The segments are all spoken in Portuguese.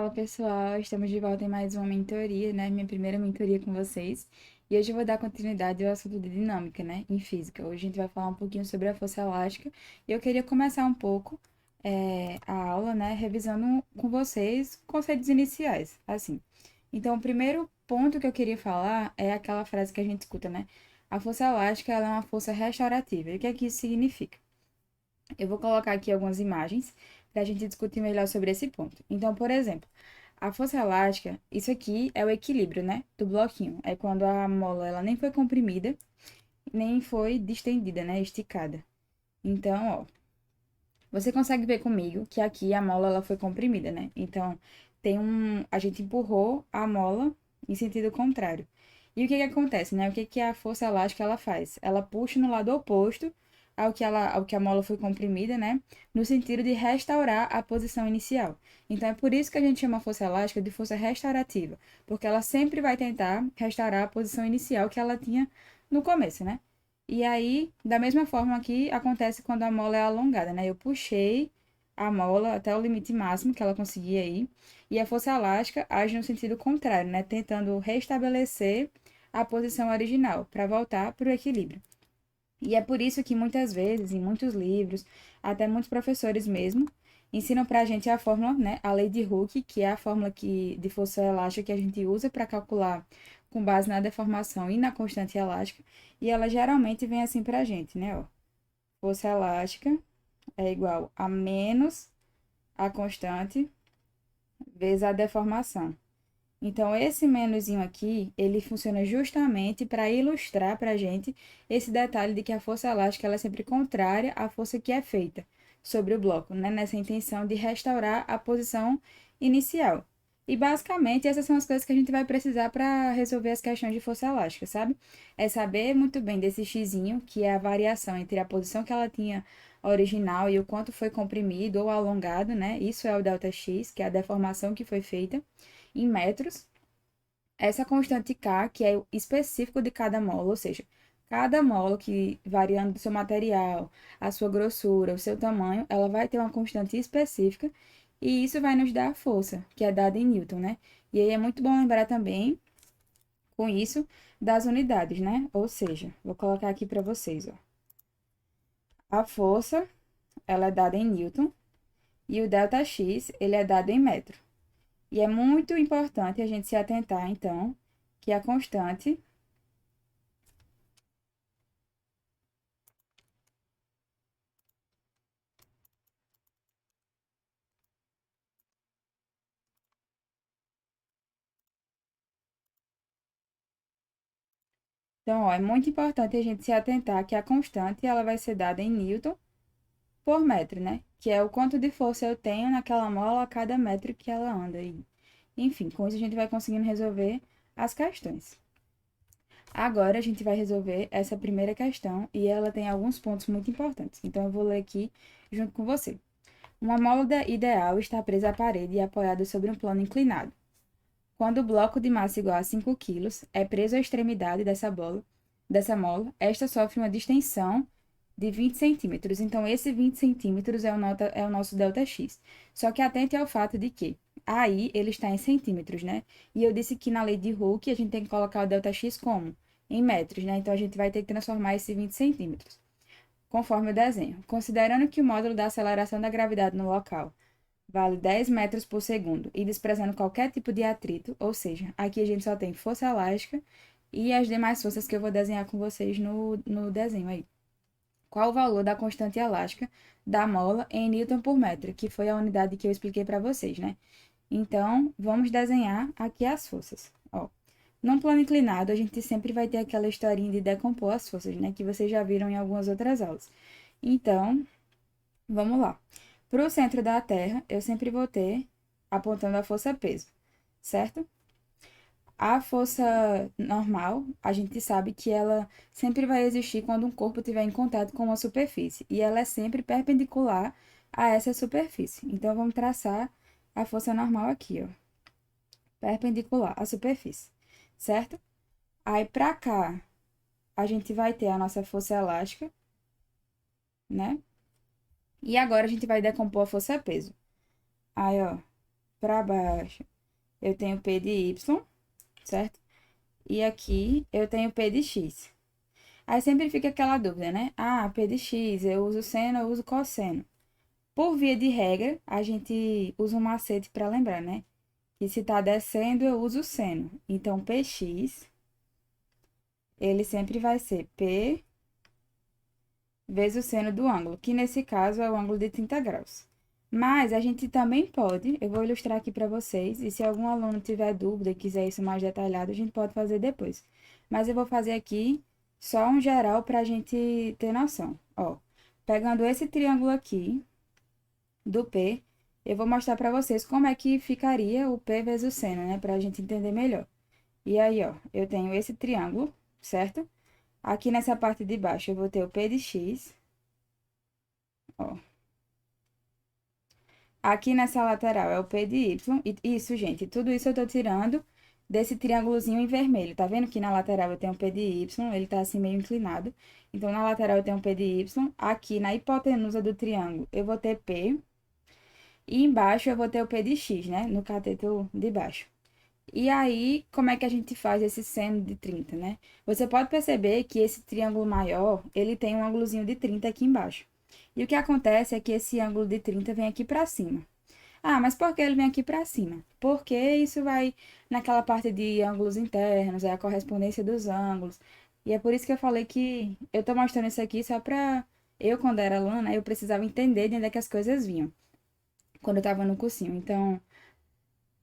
Fala pessoal, estamos de volta em mais uma mentoria, né? Minha primeira mentoria com vocês. E hoje eu vou dar continuidade ao assunto de dinâmica, né? Em física. Hoje a gente vai falar um pouquinho sobre a força elástica. E eu queria começar um pouco a aula, né? Revisando com vocês conceitos iniciais, assim. Então, o primeiro ponto que eu queria falar é aquela frase que a gente escuta, né? A força elástica, ela é uma força restaurativa. E o que é que isso significa? Eu vou colocar aqui algumas imagens para a gente discutir melhor sobre esse ponto. Então, por exemplo, a força elástica, isso aqui é o equilíbrio, né, do bloquinho. É quando a mola ela nem foi comprimida, nem foi distendida, né, esticada. Então, ó, você consegue ver comigo que aqui a mola ela foi comprimida, né? Então, a gente empurrou a mola em sentido contrário. E o que que acontece, né? O que que a força elástica ela faz? Ela puxa no lado oposto ao que a mola foi comprimida, né? No sentido de restaurar a posição inicial. Então, é por isso que a gente chama a força elástica de força restaurativa, porque ela sempre vai tentar restaurar a posição inicial que ela tinha no começo, né? E aí, da mesma forma que acontece quando a mola é alongada, né? Eu puxei a mola até o limite máximo que ela conseguia ir, e a força elástica age no sentido contrário, né? Tentando restabelecer a posição original para voltar para o equilíbrio. E é por isso que muitas vezes, em muitos livros, até muitos professores mesmo, ensinam para a gente a fórmula, né? A lei de Hooke, que é a fórmula de força elástica que a gente usa para calcular com base na deformação e na constante elástica. E ela geralmente vem assim para a gente, né? Ó, força elástica é igual a menos a constante vezes a deformação. Então, esse menuzinho aqui, ele funciona justamente para ilustrar para a gente esse detalhe de que a força elástica ela é sempre contrária à força que é feita sobre o bloco, né? Nessa intenção de restaurar a posição inicial. E basicamente essas são as coisas que a gente vai precisar para resolver as questões de força elástica, sabe? É saber muito bem desse xizinho, que é a variação entre a posição que ela tinha original e o quanto foi comprimido ou alongado, né? Isso é o delta x, que é a deformação que foi feita em metros. Essa constante K, que é específico de cada mola, ou seja, cada mola que variando do seu material, a sua grossura, o seu tamanho, ela vai ter uma constante específica e isso vai nos dar a força, que é dada em Newton, né? E aí é muito bom lembrar também, com isso, das unidades, né? Ou seja, vou colocar aqui para vocês, ó. A força, ela é dada em Newton e o delta X, ele é dado em metro. E é muito importante a gente se atentar, então, que a constante. Então, ó, é muito importante a gente se atentar que a constante ela vai ser dada em Newton por metro, né? Que é o quanto de força eu tenho naquela mola a cada metro que ela anda. E, enfim, com isso a gente vai conseguindo resolver as questões. Agora a gente vai resolver essa primeira questão e ela tem alguns pontos muito importantes. Então, eu vou ler aqui junto com você. Uma mola ideal está presa à parede e apoiada sobre um plano inclinado. Quando o bloco de massa igual a 5 kg é preso à extremidade dessa mola, esta sofre uma distensão de 20 centímetros. Então, esse 20 centímetros é o nosso ΔX. Só que atente ao fato de que aí ele está em centímetros, né? E eu disse que na lei de Hooke a gente tem que colocar o ΔX como? Em metros, né? Então, a gente vai ter que transformar esse 20 centímetros, conforme o desenho. Considerando que o módulo da aceleração da gravidade no local vale 10 metros por segundo e desprezando qualquer tipo de atrito, ou seja, aqui a gente só tem força elástica e as demais forças que eu vou desenhar com vocês no desenho aí. Qual o valor da constante elástica da mola em Newton por metro, que foi a unidade que eu expliquei para vocês, né? Então, vamos desenhar aqui as forças. Ó, num plano inclinado, a gente sempre vai ter aquela historinha de decompor as forças, né? Que vocês já viram em algumas outras aulas. Então, vamos lá. Para o centro da Terra, eu sempre vou ter apontando a força peso, certo? A força normal, a gente sabe que ela sempre vai existir quando um corpo estiver em contato com uma superfície, e ela é sempre perpendicular a essa superfície. Então, vamos traçar a força normal aqui, ó, perpendicular à superfície, certo? Aí, para cá, a gente vai ter a nossa força elástica, né? E agora a gente vai decompor a força peso. Aí, ó. para baixo eu tenho P de Y, certo? E aqui eu tenho P de X. Aí sempre fica aquela dúvida, né? Ah, P de X, eu uso seno, eu uso cosseno. Por via de regra, a gente usa um macete para lembrar, né? Que se tá descendo, eu uso seno. Então, PX, ele sempre vai ser P vezes o seno do ângulo, que nesse caso é o ângulo de 30 graus. Mas a gente também pode, eu vou ilustrar aqui para vocês, e se algum aluno tiver dúvida e quiser isso mais detalhado, a gente pode fazer depois. Mas eu vou fazer aqui só um geral para a gente ter noção. Ó, pegando esse triângulo aqui do P, eu vou mostrar para vocês como é que ficaria o P vezes o seno, né, para a gente entender melhor. E aí, ó, eu tenho esse triângulo, certo? Aqui nessa parte de baixo eu vou ter o P de X, ó. Aqui nessa lateral é o P de Y. E isso, gente, tudo isso eu tô tirando desse triângulozinho em vermelho. Tá vendo que na lateral eu tenho o P de Y, ele tá assim meio inclinado. Então, na lateral eu tenho o P de Y. Aqui na hipotenusa do triângulo eu vou ter P. E embaixo eu vou ter o P de X, né? No cateto de baixo. E aí, como é que a gente faz esse seno de 30, né? Você pode perceber que esse triângulo maior, ele tem um ângulozinho de 30 aqui embaixo. E o que acontece é que esse ângulo de 30 vem aqui para cima. Ah, mas por que ele vem aqui para cima? Porque isso vai naquela parte de ângulos internos, é a correspondência dos ângulos. E é por isso que eu falei que eu tô mostrando isso aqui só para eu, quando era aluna, né, eu precisava entender de onde é que as coisas vinham, quando eu tava no cursinho. Então,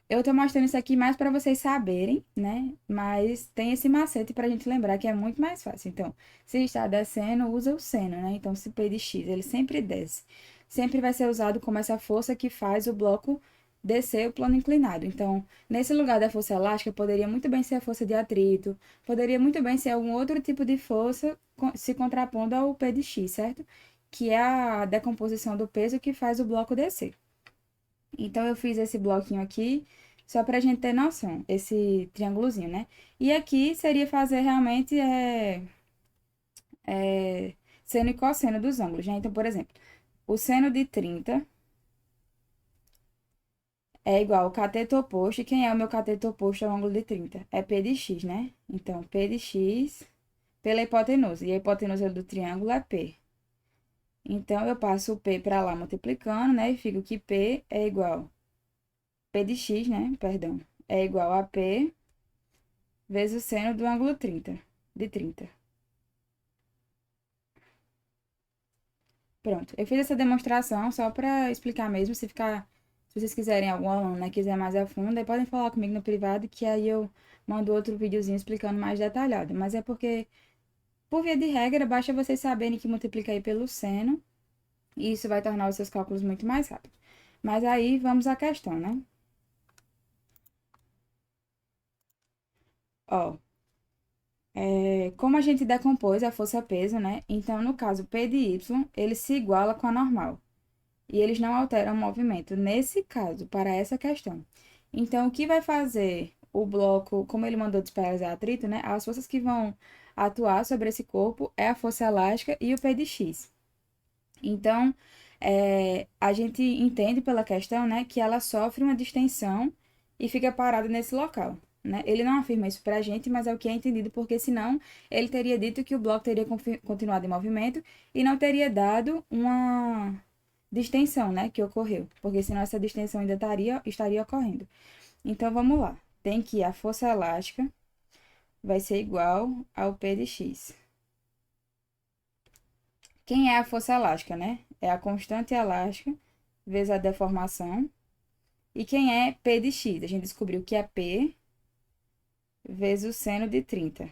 eu tô mostrando isso aqui mais para vocês saberem, né? Mas tem esse macete pra gente lembrar que é muito mais fácil. Então, se está descendo, usa o seno, né? Então, se P de X, ele sempre desce. Sempre vai ser usado como essa força que faz o bloco descer o plano inclinado. Então, nesse lugar da força elástica, poderia muito bem ser a força de atrito, poderia muito bem ser algum outro tipo de força se contrapondo ao P de X, certo? Que é a decomposição do peso que faz o bloco descer. Então, eu fiz esse bloquinho aqui, só pra gente ter noção, esse triângulozinho, né? E aqui seria fazer realmente seno e cosseno dos ângulos, né? Então, por exemplo, o seno de 30 é igual ao cateto oposto. E quem é o meu cateto oposto ao ângulo de 30? É P de X, né? Então, P de X pela hipotenusa. E a hipotenusa do triângulo é P. Então, eu passo o P para lá multiplicando, né? E fico que P é igual... P de X, né? Perdão. É igual a P vezes o seno do ângulo 30, de 30. Pronto, eu fiz essa demonstração só para explicar mesmo, se vocês quiserem, algum aluno, né, quiser mais a fundo, aí podem falar comigo no privado, que aí eu mando outro videozinho explicando mais detalhado. Mas é porque, por via de regra, basta vocês saberem que multiplica aí pelo seno, e isso vai tornar os seus cálculos muito mais rápidos. Mas aí, vamos à questão, né? Ó, como a gente decompôs a força-peso, né? Então, no caso, P de Y, ele se iguala com a normal. E eles não alteram o movimento, nesse caso, para essa questão. Então, o que vai fazer o bloco, como ele mandou desprezar atrito, né? As forças que vão atuar sobre esse corpo é a força elástica e o P de X. Então, a gente entende pela questão, né, que ela sofre uma distensão e fica parada nesse local, né? Ele não afirma isso pra gente, mas é o que é entendido, porque senão ele teria dito que o bloco teria continuado em movimento e não teria dado uma distensão, né, que ocorreu, porque senão essa distensão ainda estaria ocorrendo. Então, vamos lá. Tem que a força elástica vai ser igual ao P de X. Quem é a força elástica, né? É a constante elástica vezes a deformação. E quem é P de X? A gente descobriu que é P vezes o seno de 30.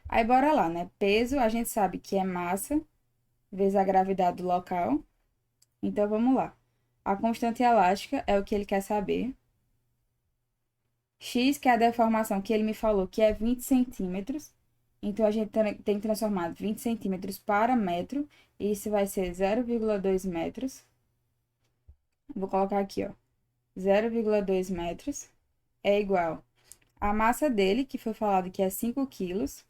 Aí, bora lá, né? Peso, a gente sabe que é massa vezes a gravidade do local. Então, vamos lá. A constante elástica é o que ele quer saber. X, que é a deformação que ele me falou, que é 20 centímetros. Então, a gente tem que transformar 20 centímetros para metro. E isso vai ser 0,2 metros. Vou colocar aqui, ó. 0,2 metros é igual a massa dele, que foi falado que é 5 quilos.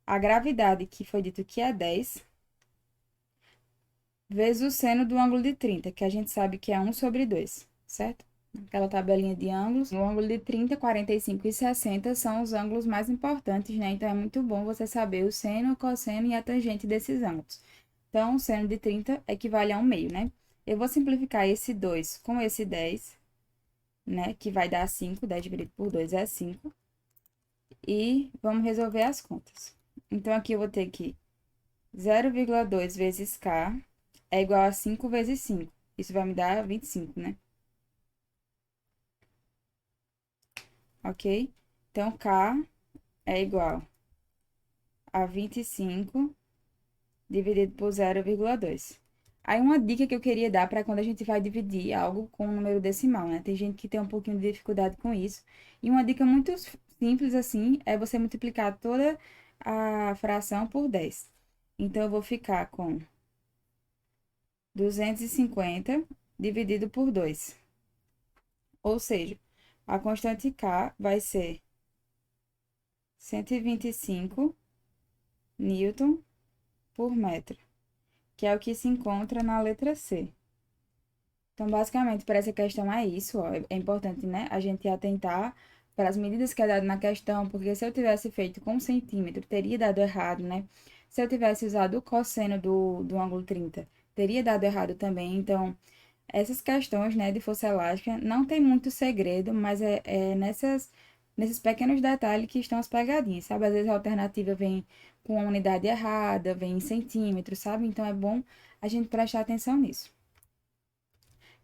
A gravidade, que foi dito que é 10. Vezes o seno do ângulo de 30, que a gente sabe que é 1/2, certo? Aquela tabelinha de ângulos. O ângulo de 30, 45 e 60 são os ângulos mais importantes, né? Então, é muito bom você saber o seno, o cosseno e a tangente desses ângulos. Então, o seno de 30 equivale a 1/2, né? Eu vou simplificar esse 2 com esse 10, né? Que vai dar 5, 10 dividido por 2 é 5. E vamos resolver as contas. Então, aqui eu vou ter que 0,2 vezes K é igual a 5 vezes 5. Isso vai me dar 25, né? Ok? Então, K é igual a 25 dividido por 0,2. Aí, uma dica que eu queria dar para quando a gente vai dividir algo com um número decimal, né? Tem gente que tem um pouquinho de dificuldade com isso. E uma dica muito simples, assim, é você multiplicar toda a fração por 10. Então, eu vou ficar com 250 dividido por 2. Ou seja, a constante K vai ser 125 newton por metro, que é o que se encontra na letra C. Então, basicamente, para essa questão é isso, ó. É importante, né, a gente atentar para as medidas que é dado na questão, porque se eu tivesse feito com centímetro, teria dado errado, né? Se eu tivesse usado o cosseno do ângulo 30, teria dado errado também. Então, essas questões, né, de força elástica não tem muito segredo, mas nesses pequenos detalhes que estão as pegadinhas, sabe? Às vezes a alternativa vem com a unidade errada, vem em centímetros, sabe? Então é bom a gente prestar atenção nisso.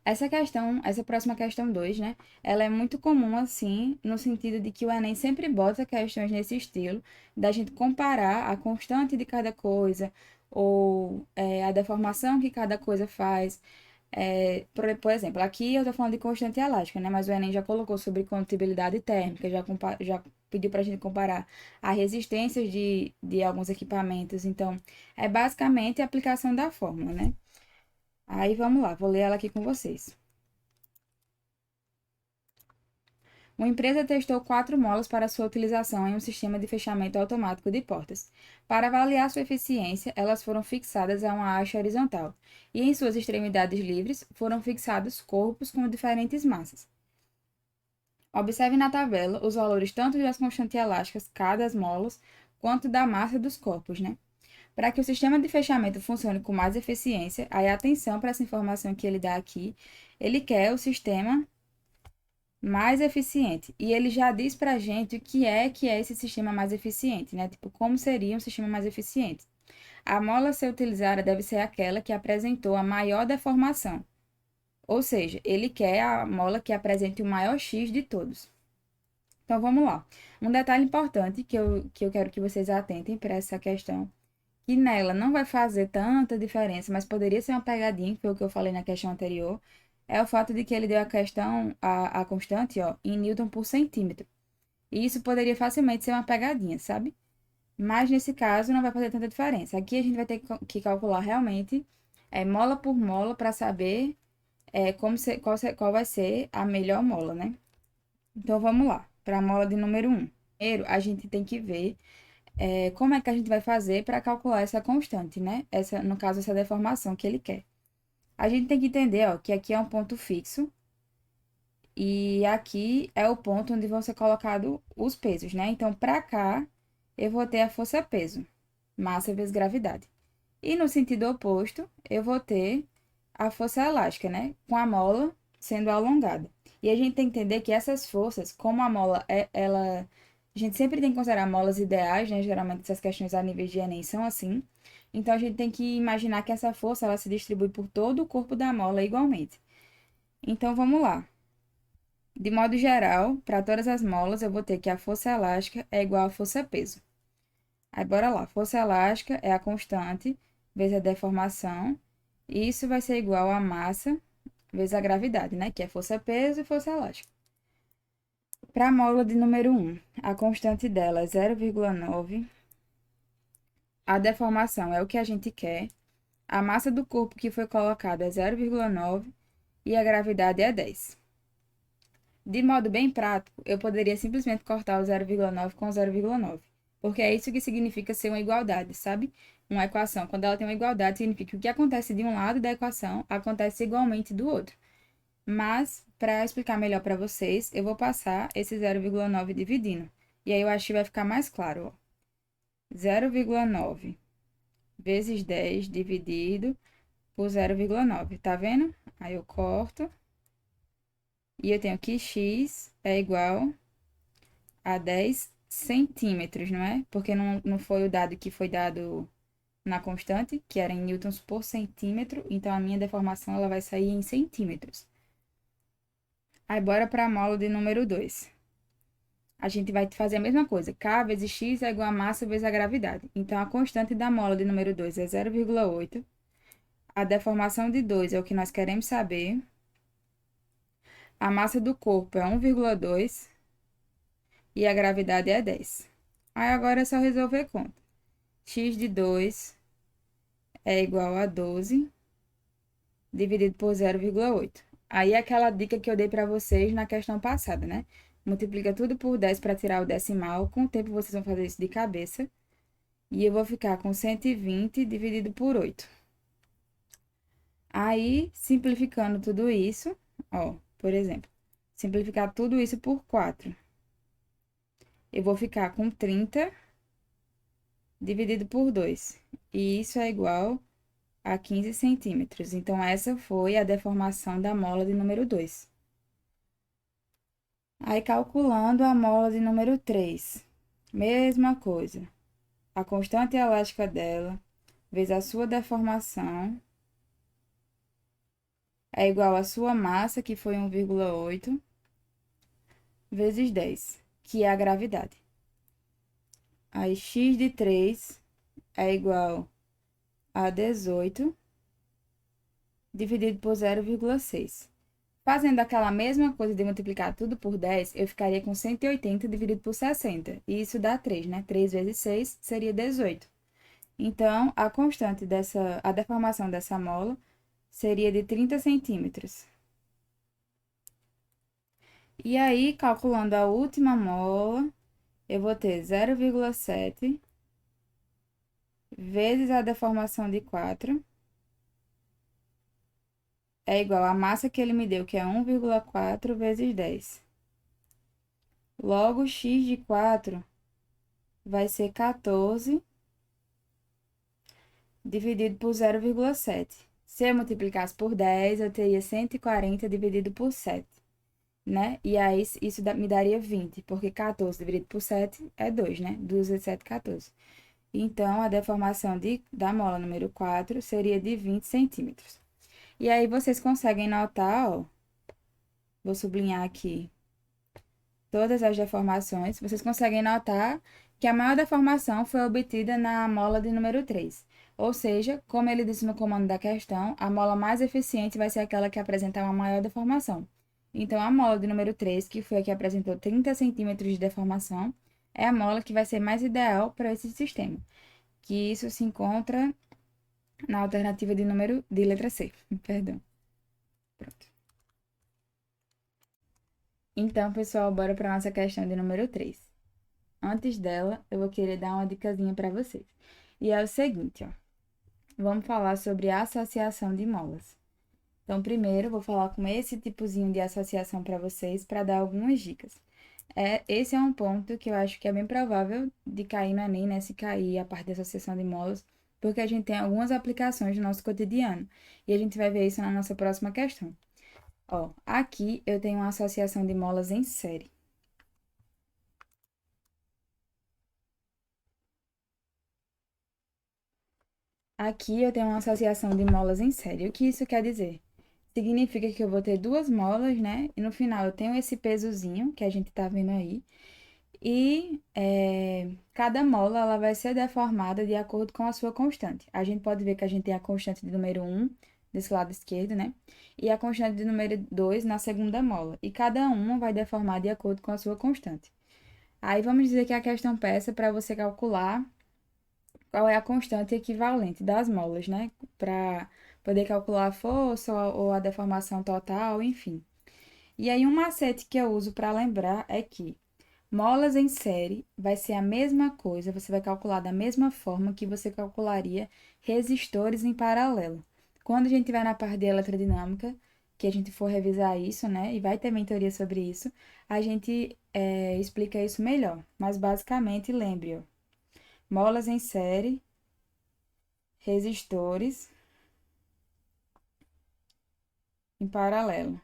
Essa questão, essa próxima questão 2, né? Ela é muito comum, assim, no sentido de que o Enem sempre bota questões nesse estilo, da gente comparar a constante de cada coisa, ou a deformação que cada coisa faz. Por exemplo, aqui eu tô falando de constante elástica, né? Mas o Enem já colocou sobre condutibilidade térmica, já pediu pra gente comparar a resistências de alguns equipamentos. Então, é basicamente a aplicação da fórmula, né? Aí vamos lá, vou ler ela aqui com vocês. Uma empresa testou 4 molas para sua utilização em um sistema de fechamento automático de portas. Para avaliar sua eficiência, elas foram fixadas a uma haste horizontal, e em suas extremidades livres foram fixados corpos com diferentes massas. Observe na tabela os valores tanto das constantes elásticas, K das molas, quanto da massa dos corpos, né? Para que o sistema de fechamento funcione com mais eficiência, aí atenção para essa informação que ele dá aqui, ele quer o sistema mais eficiente. E ele já diz pra gente o que é esse sistema mais eficiente, né? Tipo, como seria um sistema mais eficiente. A mola a ser utilizada deve ser aquela que apresentou a maior deformação. Ou seja, ele quer a mola que apresente o maior X de todos. Então, vamos lá. Um detalhe importante que eu quero que vocês atentem para essa questão, que nela não vai fazer tanta diferença, mas poderia ser uma pegadinha, que foi o que eu falei na questão anterior, é o fato de que ele deu a questão, a constante, ó, em Newton por centímetro. E isso poderia facilmente ser uma pegadinha, sabe? Mas nesse caso não vai fazer tanta diferença. Aqui a gente vai ter que calcular realmente mola por mola para saber qual vai ser a melhor mola, né? Então vamos lá, para a mola de número 1. Primeiro, a gente tem que ver como é que a gente vai fazer para calcular essa constante, né? No caso, essa deformação que ele quer. A gente tem que entender, ó, que aqui é um ponto fixo e aqui é o ponto onde vão ser colocados os pesos, né? Então, para cá, eu vou ter a força-peso, massa vezes gravidade. E no sentido oposto, eu vou ter a força elástica, né? Com a mola sendo alongada. E a gente tem que entender que essas forças, como a mola, a gente sempre tem que considerar molas ideais, né? Geralmente essas questões a nível de Enem são assim. Então, a gente tem que imaginar que essa força, ela se distribui por todo o corpo da mola igualmente. Então, vamos lá. De modo geral, para todas as molas, eu vou ter que a força elástica é igual a força-peso. Aí, bora lá. Força elástica é a constante vezes a deformação. E isso vai ser igual a massa vezes a gravidade, né? Que é força-peso e força elástica. Para a mola de número 1, a constante dela é 0,9. A deformação é o que a gente quer. A massa do corpo que foi colocada é 0,9 e a gravidade é 10. De modo bem prático, eu poderia simplesmente cortar o 0,9 com 0,9, porque é isso que significa ser uma igualdade, sabe? Uma equação, quando ela tem uma igualdade, significa que o que acontece de um lado da equação acontece igualmente do outro. Mas, para explicar melhor para vocês, eu vou passar esse 0,9 dividindo. E aí eu acho que vai ficar mais claro, ó. 0,9 vezes 10 dividido por 0,9, tá vendo? Aí eu corto. E eu tenho que x é igual a 10 centímetros, não é? Porque não foi o dado que foi dado na constante, que era em newtons por centímetro. Então, a minha deformação ela vai sair em centímetros. Aí, bora para a mola de número 2. A gente vai fazer a mesma coisa. K vezes x é igual a massa vezes a gravidade. Então, a constante da mola de número 2 é 0,8. A deformação de 2 é o que nós queremos saber. A massa do corpo é 1,2 e a gravidade é 10. Aí, agora é só resolver conta. X de 2 é igual a 12 dividido por 0,8. Aí, é aquela dica que eu dei para vocês na questão passada, né? Multiplica tudo por 10 para tirar o decimal. Com o tempo, vocês vão fazer isso de cabeça. E eu vou ficar com 120 dividido por 8. Aí, simplificando tudo isso, ó, por exemplo, simplificar tudo isso por 4. Eu vou ficar com 30 dividido por 2. E isso é igual a 15 centímetros. Então, essa foi a deformação da mola de número 2. Aí, calculando a mola de número 3. Mesma coisa. A constante elástica dela, vezes a sua deformação, é igual à sua massa, que foi 1,8, vezes 10, que é a gravidade. Aí, x de 3 é igual a 18, dividido por 0,6. Fazendo aquela mesma coisa de multiplicar tudo por 10, eu ficaria com 180 dividido por 60. E isso dá 3, né? 3 vezes 6 seria 18. Então, a constante a deformação dessa mola seria de 30 centímetros. E aí, calculando a última mola, eu vou ter 0,7 vezes a deformação de 4 é igual à massa que ele me deu, que é 1,4 vezes 10. Logo, x de 4 vai ser 14 dividido por 0,7. Se eu multiplicasse por 10, eu teria 140 dividido por 7, né? E aí, isso me daria 20, porque 14 dividido por 7 é 2, né? 2 vezes 7, 14. Então, a deformação da mola número 4 seria de 20 centímetros. E aí, vocês conseguem notar, ó, vou sublinhar aqui todas as deformações, vocês conseguem notar que a maior deformação foi obtida na mola de número 3. Ou seja, como ele disse no comando da questão, a mola mais eficiente vai ser aquela que apresentar uma maior deformação. Então, a mola de número 3, que foi a que apresentou 30 centímetros de deformação, é a mola que vai ser mais ideal para esse sistema. Que isso se encontra na alternativa de letra C. Perdão. Pronto. Então, pessoal, bora para nossa questão de número 3. Antes dela, eu vou querer dar uma dicasinha para vocês. E é o seguinte, ó. Vamos falar sobre a associação de molas. Então, primeiro, eu vou falar com esse tipozinho de associação para vocês, para dar algumas dicas. Esse é um ponto que eu acho que é bem provável de cair no Enem, né? Se cair a parte da associação de molas, porque a gente tem algumas aplicações no nosso cotidiano. E a gente vai ver isso na nossa próxima questão. Ó, aqui eu tenho uma associação de molas em série. Aqui eu tenho uma associação de molas em série. O que isso quer dizer? Significa que eu vou ter duas molas, né? E no final eu tenho esse pesozinho que a gente tá vendo aí. E cada mola ela vai ser deformada de acordo com a sua constante. A gente pode ver que a gente tem a constante de número 1 desse lado esquerdo, né? E a constante de número 2 na segunda mola. E cada uma vai deformar de acordo com a sua constante. Aí vamos dizer que a questão peça para você calcular qual é a constante equivalente das molas, né? Para poder calcular a força ou a deformação total, enfim. E aí, um macete que eu uso para lembrar é que molas em série vai ser a mesma coisa, você vai calcular da mesma forma que você calcularia resistores em paralelo. Quando a gente vai na parte de eletrodinâmica, que a gente for revisar isso, né? E vai ter mentoria sobre isso, a gente explica isso melhor. Mas basicamente, lembre, ó, molas em série, resistores em paralelo.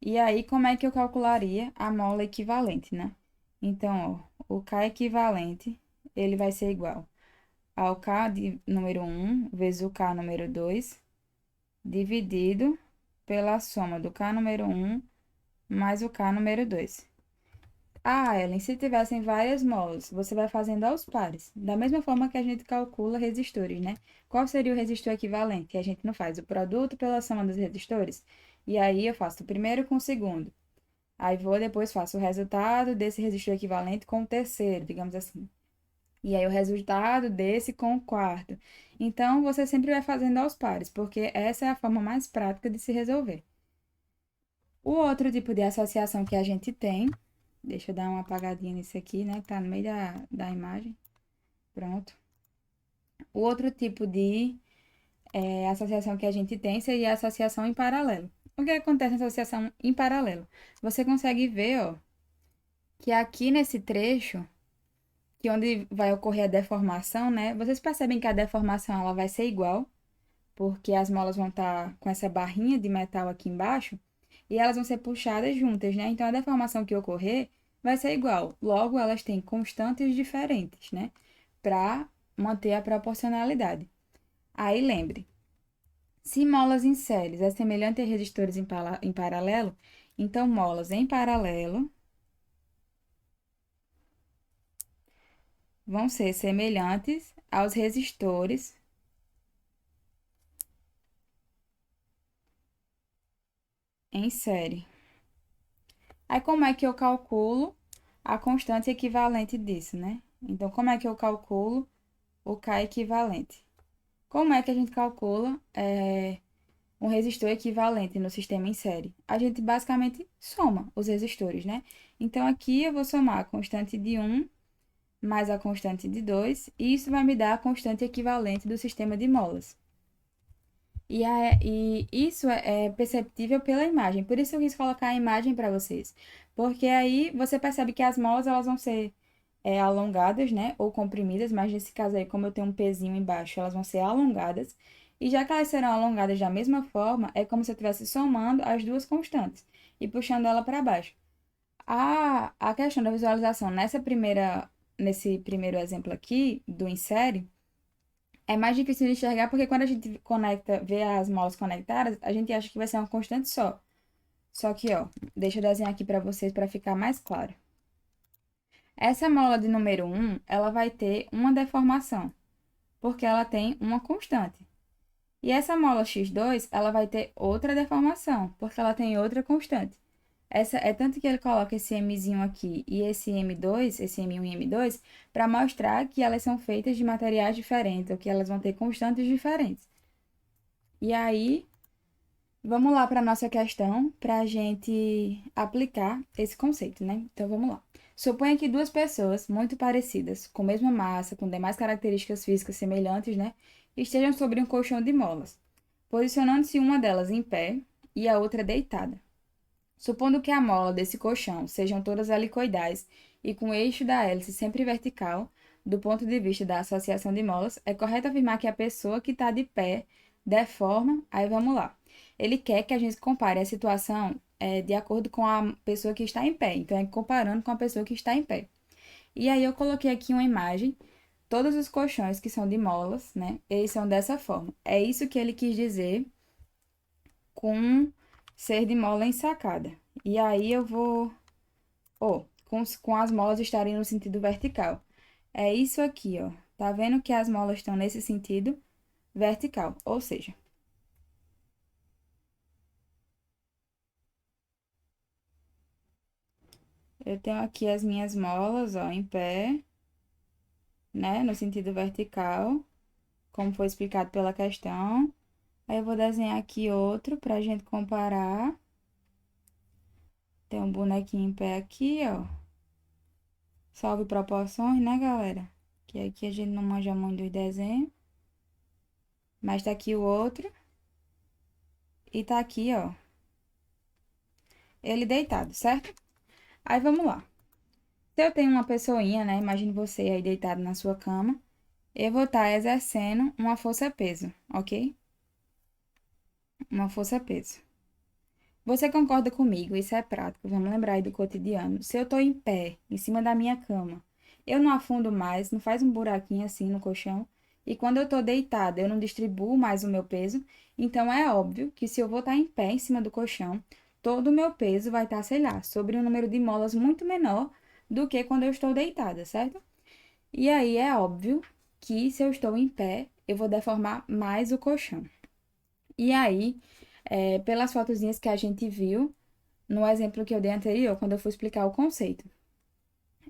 E aí, como é que eu calcularia a mola equivalente, né? Então, ó, o K equivalente, ele vai ser igual ao K de número 1 vezes o K número 2, dividido pela soma do K número 1 mais o K número 2. Ah, Ellen, se tivessem várias molas, você vai fazendo aos pares. Da mesma forma que a gente calcula resistores, né? Qual seria o resistor equivalente? A gente não faz o produto pela soma dos resistores. E aí eu faço o primeiro com o segundo. Aí vou depois faço o resultado desse resistor equivalente com o terceiro, digamos assim. E aí o resultado desse com o quarto. Então você sempre vai fazendo aos pares, porque essa é a forma mais prática de se resolver. O outro tipo de associação que a gente tem, deixa eu dar uma apagadinha nisso aqui, né, que tá no meio da imagem. Pronto. O outro tipo de associação que a gente tem seria a associação em paralelo. O que acontece na associação em paralelo? Você consegue ver, ó, que aqui nesse trecho que onde vai ocorrer a deformação, né? Vocês percebem que a deformação ela vai ser igual, porque as molas vão estar com essa barrinha de metal aqui embaixo e elas vão ser puxadas juntas, né? Então a deformação que ocorrer vai ser igual. Logo, elas têm constantes diferentes, né? Para manter a proporcionalidade. Aí lembre, se molas em séries é semelhante a resistores em paralelo, então molas em paralelo vão ser semelhantes aos resistores em série. Aí, como é que eu calculo a constante equivalente disso, né? Então, como é que eu calculo o K equivalente? Como é que a gente calcula um resistor equivalente no sistema em série? A gente basicamente soma os resistores, né? Então, aqui eu vou somar a constante de 1 mais a constante de 2, e isso vai me dar a constante equivalente do sistema de molas. E isso é perceptível pela imagem. Por isso eu quis colocar a imagem para vocês. Porque aí você percebe que as molas elas vão ser alongadas, né? Ou comprimidas. Mas nesse caso aí, como eu tenho um pezinho embaixo, elas vão ser alongadas. E já que elas serão alongadas da mesma forma, é como se eu estivesse somando as duas constantes e puxando ela para baixo. A questão da visualização nesse primeiro exemplo aqui, do insere, é mais difícil de enxergar porque quando a gente conecta, vê as molas conectadas, a gente acha que vai ser uma constante só. Só que, ó, deixa eu desenhar aqui para vocês para ficar mais claro. Essa mola de número 1, ela vai ter uma deformação, porque ela tem uma constante. E essa mola x2, ela vai ter outra deformação, porque ela tem outra constante. Essa é tanto que ele coloca esse mzinho aqui e esse m2, esse m1 e m2, para mostrar que elas são feitas de materiais diferentes, ou que elas vão ter constantes diferentes. E aí, vamos lá para a nossa questão, para a gente aplicar esse conceito, né? Então, vamos lá. Suponha que duas pessoas muito parecidas, com a mesma massa, com demais características físicas semelhantes, né? Estejam sobre um colchão de molas, posicionando-se uma delas em pé e a outra deitada. Supondo que a mola desse colchão sejam todas helicoidais e com o eixo da hélice sempre vertical, do ponto de vista da associação de molas, é correto afirmar que a pessoa que está de pé deforma. Aí vamos lá. Ele quer que a gente compare a situação de acordo com a pessoa que está em pé. Então, é comparando com a pessoa que está em pé. E aí eu coloquei aqui uma imagem. Todos os colchões que são de molas, né? Eles são dessa forma. É isso que ele quis dizer com ser de mola ensacada. E aí eu vou, com as molas estarem no sentido vertical. É isso aqui, ó. Tá vendo que as molas estão nesse sentido vertical, ou seja, eu tenho aqui as minhas molas, ó, em pé, né, no sentido vertical, como foi explicado pela questão. Aí eu vou desenhar aqui outro pra gente comparar. Tem um bonequinho em pé aqui, ó. Salve proporções, né, galera? Que aqui a gente não manja muito dos desenhos. Mas tá aqui o outro. e tá aqui, ó, ele deitado, certo? Aí vamos lá. Se eu tenho uma pessoinha, né? Imagine você aí deitado na sua cama. Eu vou estar exercendo uma força-peso, ok? Uma força-peso. Você concorda comigo? Isso é prático. Vamos lembrar aí do cotidiano. Se eu tô em pé, em cima da minha cama, eu não afundo mais, não faz um buraquinho assim no colchão. E quando eu tô deitada, eu não distribuo mais o meu peso. Então é óbvio que se eu vou estar em pé em cima do colchão, todo o meu peso vai estar, sei lá, sobre um número de molas muito menor do que quando eu estou deitada, certo? E aí é óbvio que se eu estou em pé, eu vou deformar mais o colchão. E aí, pelas fotozinhas que a gente viu, no exemplo que eu dei anterior, quando eu fui explicar o conceito.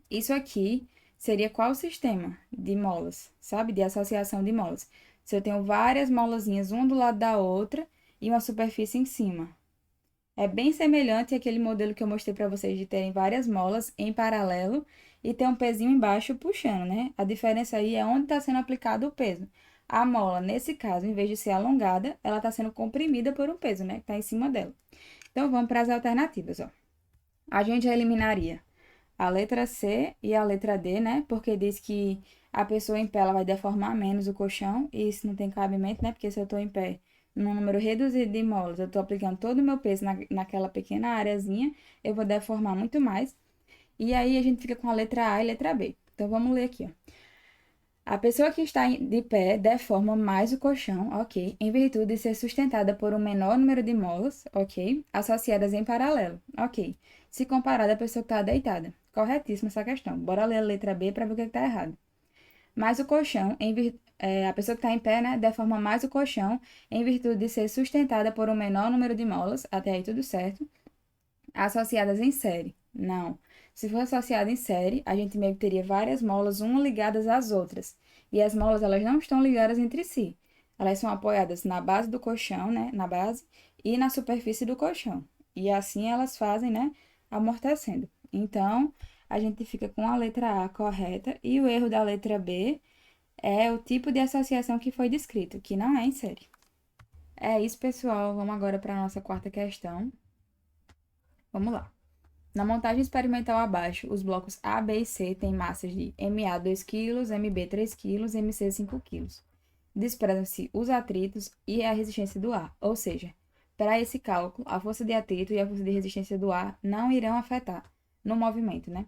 Isso aqui seria qual sistema de molas, sabe? De associação de molas. Se eu tenho várias molazinhas, uma do lado da outra e uma superfície em cima. É bem semelhante àquele modelo que eu mostrei para vocês de terem várias molas em paralelo e ter um pezinho embaixo puxando, né? A diferença aí é onde está sendo aplicado o peso. A mola, nesse caso, em vez de ser alongada, ela está sendo comprimida por um peso, né? Que está em cima dela. Então, vamos para as alternativas, ó. A gente já eliminaria a letra C e a letra D, né? Porque diz que a pessoa em pé ela vai deformar menos o colchão e isso não tem cabimento, né? Porque se eu tô em pé num número reduzido de molas, eu tô aplicando todo o meu peso naquela pequena areazinha, eu vou deformar muito mais. E aí a gente fica com a letra A e letra B. Então vamos ler aqui, ó. A pessoa que está de pé deforma mais o colchão, ok, em virtude de ser sustentada por um menor número de molas, ok, associadas em paralelo, ok, se comparada à pessoa que está deitada. Corretíssima essa questão. Bora ler a letra B para ver o que está errado. Mais o colchão, a pessoa que está em pé, né, deforma mais o colchão em virtude de ser sustentada por um menor número de molas, até aí tudo certo, associadas em série. Não. Se for associada em série, a gente meio que teria várias molas, umas ligadas às outras. E as molas, elas não estão ligadas entre si. Elas são apoiadas na base do colchão, né? Na base e na superfície do colchão. E assim elas fazem, né? Amortecendo. Então, a gente fica com a letra A correta e o erro da letra B é o tipo de associação que foi descrito, que não é em série. É isso, pessoal. Vamos agora para a nossa quarta questão. Vamos lá. Na montagem experimental abaixo, os blocos A, B e C têm massas de MA 2 kg, MB 3 kg, MC 5 kg. Desprezam-se os atritos e a resistência do ar, ou seja, para esse cálculo, a força de atrito e a força de resistência do ar não irão afetar no movimento, né?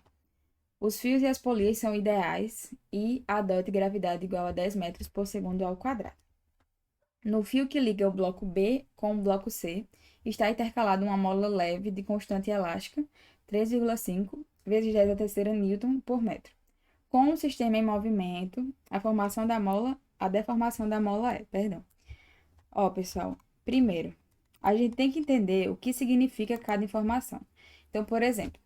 Os fios e as polias são ideais e adote gravidade igual a 10 metros por segundo ao quadrado. No fio que liga o bloco B com o bloco C, está intercalada uma mola leve de constante elástica, 3,5 vezes 10 a terceira newton por metro. Com o sistema em movimento, a deformação da mola é, perdão. Ó, pessoal, primeiro, a gente tem que entender o que significa cada informação. Então, por exemplo,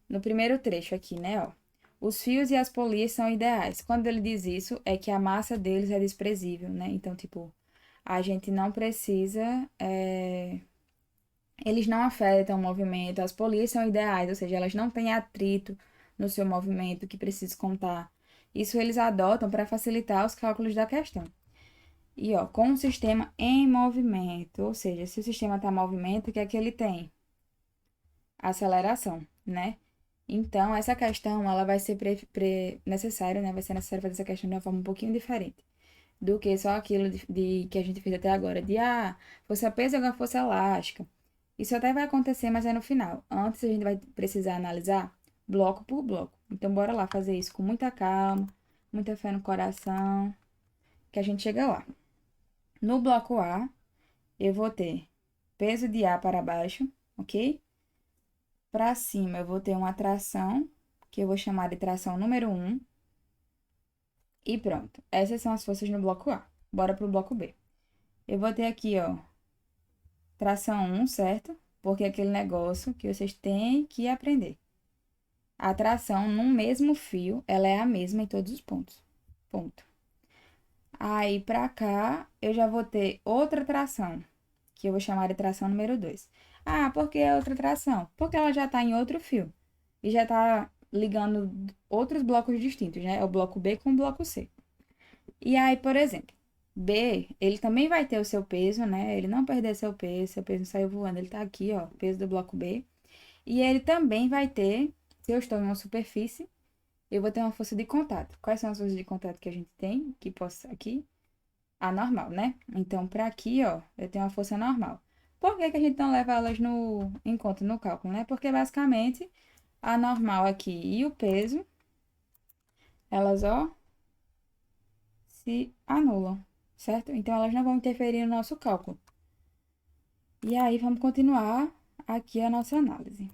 no primeiro trecho aqui, né, ó, os fios e as polias são ideais. Quando ele diz isso, é que a massa deles é desprezível, né? Então, tipo, a gente não precisa. Eles não afetam o movimento, as polias são ideais, ou seja, elas não têm atrito no seu movimento que precisa contar. Isso eles adotam para facilitar os cálculos da questão. E ó, com o sistema em movimento, ou seja, se o sistema está em movimento, o que é que ele tem? Aceleração, né? Então, essa questão, ela vai ser necessária, né? Vai ser necessário fazer essa questão de uma forma um pouquinho diferente do que só aquilo que a gente fez até agora, de força peso é uma força elástica. Isso até vai acontecer, mas é no final. Antes a gente vai precisar analisar bloco por bloco. Então, bora lá fazer isso com muita calma, muita fé no coração, que a gente chega lá. No bloco A, eu vou ter peso de A para baixo, ok? Para cima, eu vou ter uma tração, que eu vou chamar de tração número 1. E pronto. Essas são as forças no bloco A. Bora pro bloco B. Eu vou ter aqui, ó, tração 1, certo? Porque é aquele negócio que vocês têm que aprender. A tração no mesmo fio, ela é a mesma em todos os pontos. Ponto. Aí, pra cá, eu já vou ter outra tração, que eu vou chamar de tração número 2. Ah, por que é outra tração? Porque ela já tá em outro fio. E já tá ligando outros blocos distintos, né? É o bloco B com o bloco C. E aí, por exemplo, B, ele também vai ter o seu peso, né? Ele não perder seu peso saiu voando, ele tá aqui, ó, peso do bloco B. E ele também vai ter, se eu estou em uma superfície, eu vou ter uma força de contato. Quais são as forças de contato que a gente tem? Que posso aqui? A normal, né? Então, para aqui, ó, eu tenho uma força normal. Por que que a gente não leva elas em conta no cálculo, né? Porque basicamente a normal aqui e o peso, elas, ó, se anulam, certo? Então, elas não vão interferir no nosso cálculo. E aí, vamos continuar aqui a nossa análise.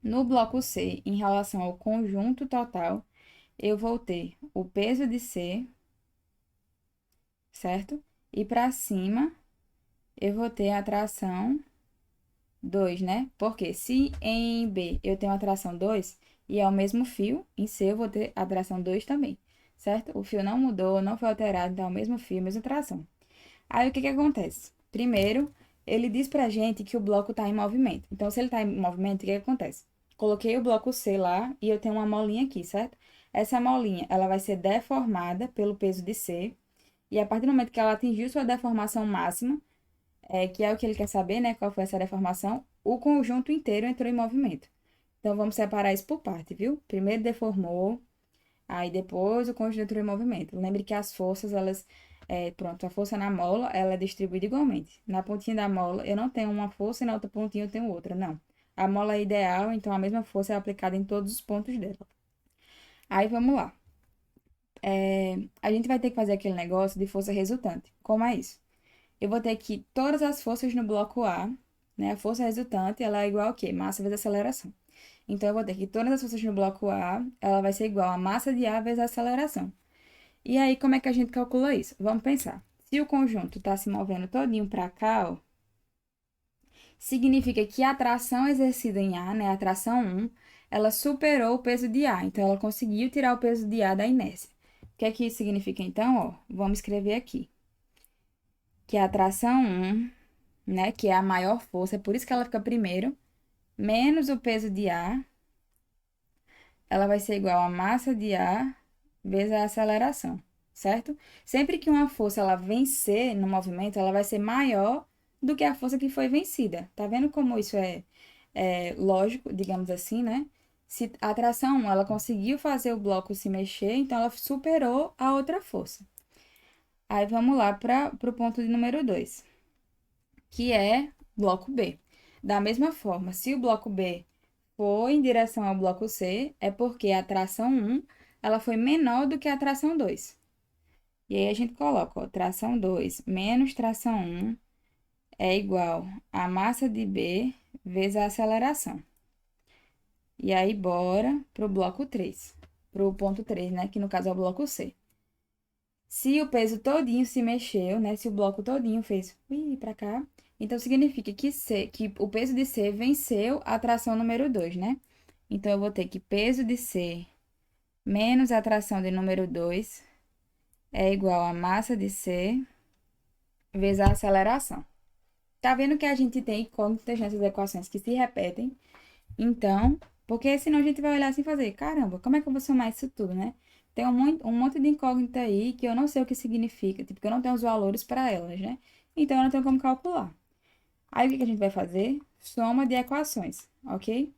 No bloco C, em relação ao conjunto total, eu vou ter o peso de C, certo? E para cima, eu vou ter a tração 2, né? Porque se em B eu tenho a tração 2 e é o mesmo fio, em C eu vou ter a tração 2 também, certo? O fio não mudou, não foi alterado, então é o mesmo fio, a mesma tração. Aí o que que acontece? Primeiro, ele diz pra gente que o bloco tá em movimento. Então, se ele tá em movimento, o que que acontece? Coloquei o bloco C lá e eu tenho uma molinha aqui, certo? Essa molinha, ela vai ser deformada pelo peso de C. E a partir do momento que ela atingiu sua deformação máxima, que é o que ele quer saber, né? Qual foi essa deformação? O conjunto inteiro entrou em movimento. Então, vamos separar isso por parte, viu? Primeiro deformou, aí depois o conjunto entrou em movimento. Lembre que as forças, pronto, a força na mola, ela é distribuída igualmente. Na pontinha da mola, eu não tenho uma força e na outra pontinha eu tenho outra, não. A mola é ideal, então a mesma força é aplicada em todos os pontos dela. Aí, vamos lá. A gente vai ter que fazer aquele negócio de força resultante. Como é isso? Eu vou ter que todas as forças no bloco A, né? A força resultante, ela é igual ao quê? Massa vezes aceleração. Então, eu vou ter que todas as forças no bloco A, ela vai ser igual a massa de A vezes a aceleração. E aí, como é que a gente calcula isso? Vamos pensar. Se o conjunto está se movendo todinho para cá, ó, significa que a tração exercida em A, né? A tração 1, ela superou o peso de A. Então, ela conseguiu tirar o peso de A da inércia. O que é que isso significa, então? Ó, vamos escrever aqui. Que a tração 1, né, que é a maior força, é por isso que ela fica primeiro, menos o peso de A, ela vai ser igual a massa de A vezes a aceleração, certo? Sempre que uma força ela vencer no movimento, ela vai ser maior do que a força que foi vencida. Tá vendo como isso é lógico, digamos assim, né? Se a tração 1, ela conseguiu fazer o bloco se mexer, então ela superou a outra força. Aí vamos lá para o ponto de número 2, que é bloco B. Da mesma forma, se o bloco B for em direção ao bloco C, é porque a tração 1 ela foi menor do que a tração 2. E aí a gente coloca, ó, tração 2 menos tração 1 é igual a massa de B vezes a aceleração. E aí, bora pro bloco 3, pro ponto 3, né? Que no caso é o bloco C. Se o peso todinho se mexeu, né? Se o bloco todinho fez para cá, então significa que o peso de C venceu a tração número 2, né? Então, eu vou ter que peso de C menos a tração de número 2 é igual a massa de C vezes a aceleração. Tá vendo que a gente tem incógnitas nessas equações que se repetem? Então, porque senão a gente vai olhar assim e fazer, caramba, como é que eu vou somar isso tudo, né? Tem um monte de incógnita aí que eu não sei o que significa, tipo, que eu não tenho os valores para elas, né? Então, eu não tenho como calcular. Aí, o que que a gente vai fazer? Soma de equações, ok?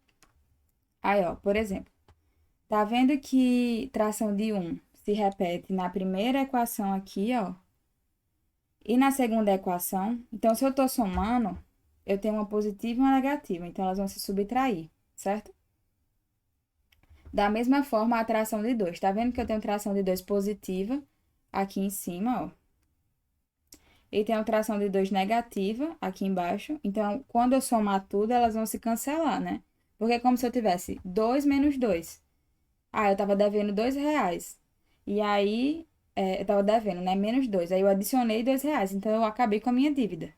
Aí, ó, por exemplo, tá vendo que tração de 1 se repete na primeira equação aqui, ó, e na segunda equação? Então, se eu tô somando, eu tenho uma positiva e uma negativa, então elas vão se subtrair, certo? Da mesma forma, a tração de 2. Tá vendo que eu tenho tração de 2 positiva aqui em cima, ó? E tenho tração de 2 negativa aqui embaixo. Então, quando eu somar tudo, elas vão se cancelar, né? Porque é como se eu tivesse 2 menos 2. Ah, eu tava devendo R$ 2. E aí, eu tava devendo, né? Menos 2. Aí eu adicionei R$ 2. Então, eu acabei com a minha dívida.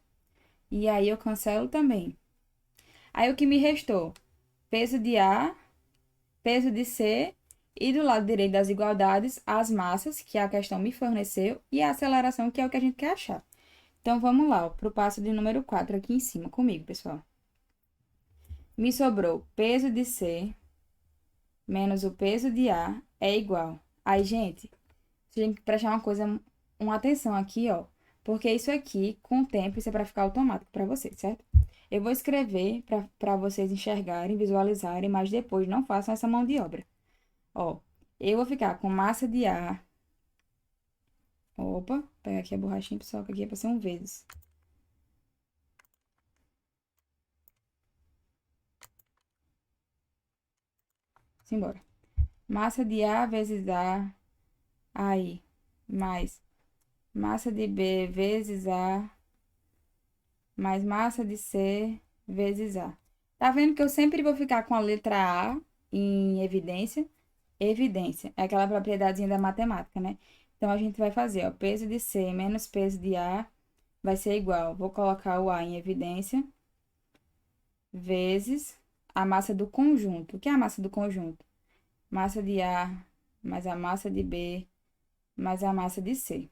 E aí, eu cancelo também. Aí, o que me restou? Peso de A, peso de C e do lado direito das igualdades, as massas, que a questão me forneceu, e a aceleração, que é o que a gente quer achar. Então, vamos lá, para o passo de número 4 aqui em cima, comigo, pessoal. Me sobrou peso de C menos o peso de A é igual. Aí, gente, você tem que prestar uma coisa uma atenção aqui, ó, porque isso aqui, com o tempo, isso é para ficar automático para vocês, certo? Eu vou escrever para vocês enxergarem, visualizarem, mas depois não façam essa mão de obra. Ó, eu vou ficar com massa de ar. Opa, pega aqui a borrachinha, pessoal, que aqui é para ser um vezes. Simbora. Massa de A vezes A, aí, mais massa de B vezes A, mais massa de C vezes A. Tá vendo que eu sempre vou ficar com a letra A em evidência? Evidência, é aquela propriedadezinha da matemática, né? Então, a gente vai fazer, ó, peso de C menos peso de A vai ser igual. Vou colocar o A em evidência, vezes a massa do conjunto. O que é a massa do conjunto? Massa de A mais a massa de B mais a massa de C.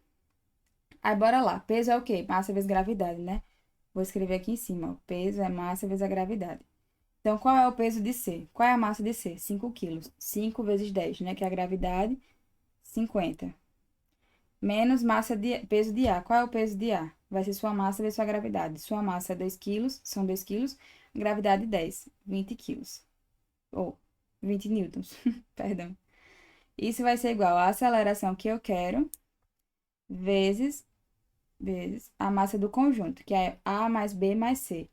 Aí, bora lá. Peso é o quê? Massa vezes gravidade, né? Vou escrever aqui em cima, ó. Peso é massa vezes a gravidade. Então, qual é o peso de C? Qual é a massa de C? 5 quilos. 5 vezes 10, né? Que é a gravidade, 50. Menos massa de peso de A. Qual é o peso de A? Vai ser sua massa vezes sua gravidade. Sua massa é 2 quilos, são 2 quilos. Gravidade 10, 20 quilos. Ou 20 newtons, perdão. Isso vai ser igual à aceleração que eu quero, vezes a massa do conjunto, que é A mais B mais C.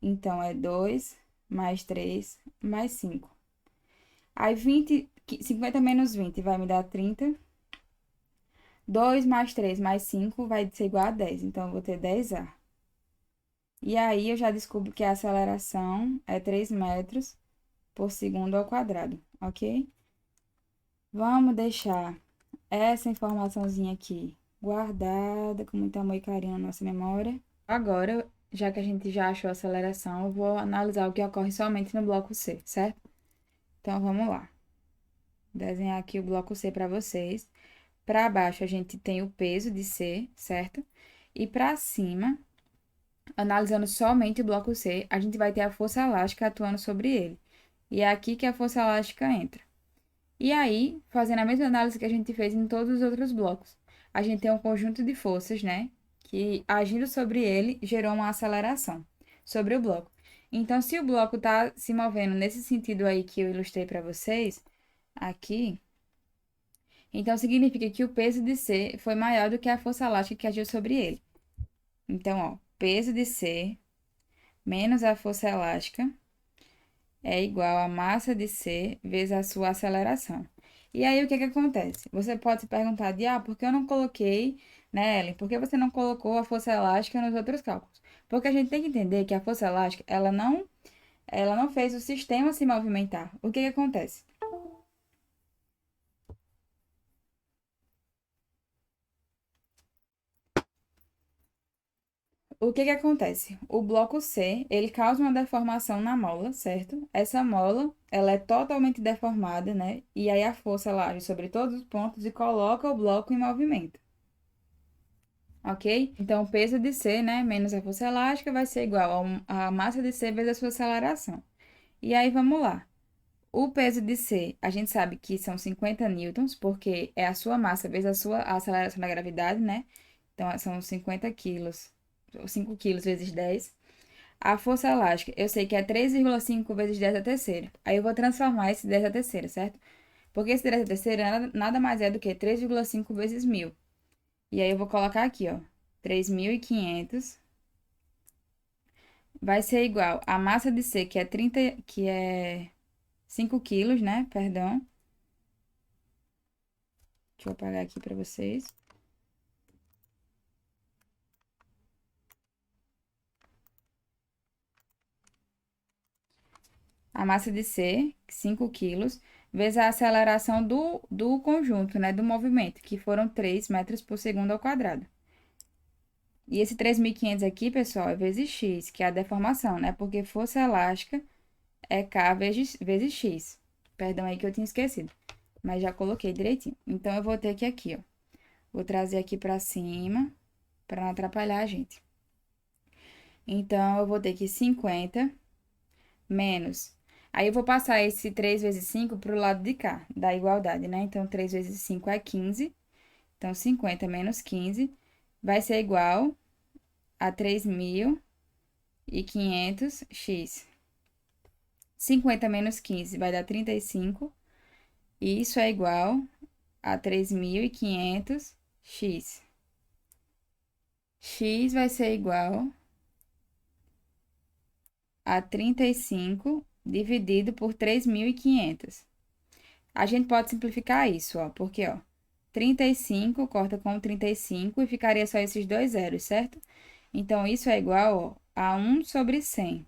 Então, é 2 mais 3 mais 5. Aí, 50 menos 20 vai me dar 30. 2 mais 3 mais 5 vai ser igual a 10. Então, eu vou ter 10A. E aí, eu já descubro que a aceleração é 3 metros por segundo ao quadrado, ok? Vamos deixar essa informaçãozinha aqui guardada com muito amor e carinho na nossa memória. Agora, já que a gente já achou a aceleração, eu vou analisar o que ocorre somente no bloco C, certo? Então, vamos lá. Desenhar aqui o bloco C para vocês. Para baixo, a gente tem o peso de C, certo? E para cima, analisando somente o bloco C, a gente vai ter a força elástica atuando sobre ele. E é aqui que a força elástica entra. E aí, fazendo a mesma análise que a gente fez em todos os outros blocos, a gente tem um conjunto de forças, né? Que agindo sobre ele gerou uma aceleração sobre o bloco. Então, se o bloco está se movendo nesse sentido aí que eu ilustrei para vocês, aqui, então significa que o peso de C foi maior do que a força elástica que agiu sobre ele. Então, ó, peso de C menos a força elástica é igual a massa de C vezes a sua aceleração. E aí, o que que acontece? Você pode se perguntar por que eu não coloquei, né, Ellen? Por que você não colocou a força elástica nos outros cálculos? Porque a gente tem que entender que a força elástica, ela não fez o sistema se movimentar. O que que acontece? O que que acontece? O bloco C, ele causa uma deformação na mola, certo? Essa mola, ela é totalmente deformada, né? E aí a força ela age sobre todos os pontos e coloca o bloco em movimento. Ok? Então, o peso de C, né, menos a força elástica vai ser igual a massa de C vezes a sua aceleração. E aí, vamos lá. O peso de C, a gente sabe que são 50 newtons, porque é a sua massa vezes a sua aceleração da gravidade, né? Então, são 50 quilos, 5 quilos vezes 10. A força elástica, eu sei que é 3,5 vezes 10 a terceira. Aí, eu vou transformar esse 10 a terceira, certo? Porque esse 10 a terceira nada mais é do que 3,5 vezes 1.000. E aí, eu vou colocar aqui, ó, 3.500 vai ser igual a massa de C, que é 5 quilos, né? Perdão. Deixa eu apagar aqui para vocês. A massa de C, 5 quilos, vezes a aceleração do conjunto, né? Do movimento, que foram 3 metros por segundo ao quadrado. E esse 3.500 aqui, pessoal, é vezes x, que é a deformação, né? Porque força elástica é K vezes x. Perdão aí que eu tinha esquecido, mas já coloquei direitinho. Então, eu vou ter que aqui, ó. Vou trazer aqui para cima, para não atrapalhar a gente. Então, eu vou ter que 50 menos. Aí, eu vou passar esse 3 vezes 5 para o lado de cá, da igualdade, né? Então, 3 vezes 5 é 15. Então, 50 menos 15 vai ser igual a 3.500x. 50 menos 15 vai dar 35. E isso é igual a 3.500x. X vai ser igual a 35 dividido por 3.500. A gente pode simplificar isso, ó, porque, ó, 35 corta com 35 e ficaria só esses dois zeros, certo? Então, isso é igual, ó, a 1 sobre 100,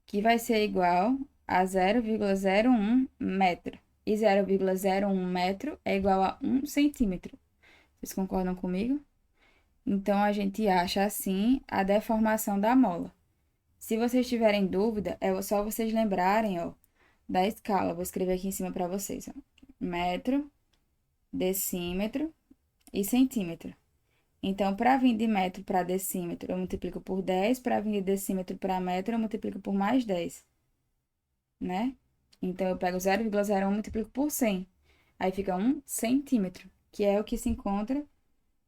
que vai ser igual a 0,01 metro. E 0,01 metro é igual a 1 centímetro. Vocês concordam comigo? Então, a gente acha assim a deformação da mola. Se vocês tiverem dúvida, é só vocês lembrarem, ó, da escala. Vou escrever aqui em cima para vocês, ó. Metro, decímetro e centímetro. Então, para vir de metro para decímetro, eu multiplico por 10. Para vir de decímetro para metro, eu multiplico por mais 10, né? Então, eu pego 0,01 e multiplico por 100. Aí fica 1 centímetro, que é o que se encontra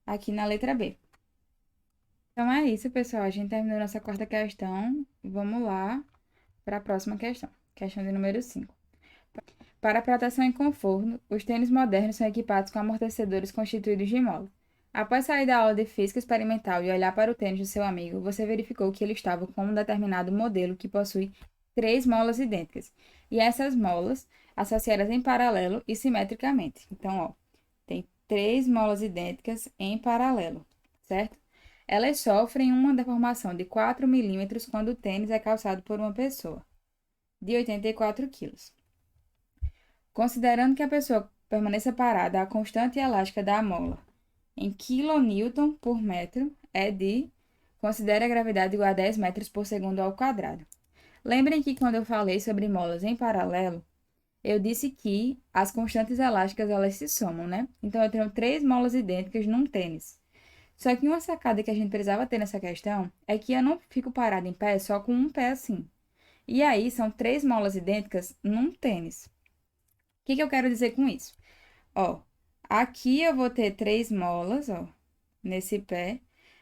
aqui na letra B. Então, é isso, pessoal. A gente terminou nossa quarta questão. Vamos lá para a próxima questão. Questão de número 5. Para proteção e conforto, os tênis modernos são equipados com amortecedores constituídos de mola. Após sair da aula de física experimental e olhar para o tênis do seu amigo, você verificou que ele estava com um determinado modelo que possui três molas idênticas. E essas molas associadas em paralelo e simetricamente. Então, ó, tem três molas idênticas em paralelo, certo? Elas sofrem uma deformação de 4 milímetros quando o tênis é calçado por uma pessoa de 84 quilos. Considerando que a pessoa permaneça parada, a constante elástica da mola em quilonewton por metro é de, considere a gravidade igual a 10 metros por segundo ao quadrado. Lembrem que quando eu falei sobre molas em paralelo, eu disse que as constantes elásticas elas se somam, né? Então, eu tenho três molas idênticas num tênis. Só que uma sacada que a gente precisava ter nessa questão é que eu não fico parada em pé só com um pé assim. E aí, são três molas idênticas num tênis. O que que eu quero dizer com isso? Ó, aqui eu vou ter três molas, ó, nesse pé.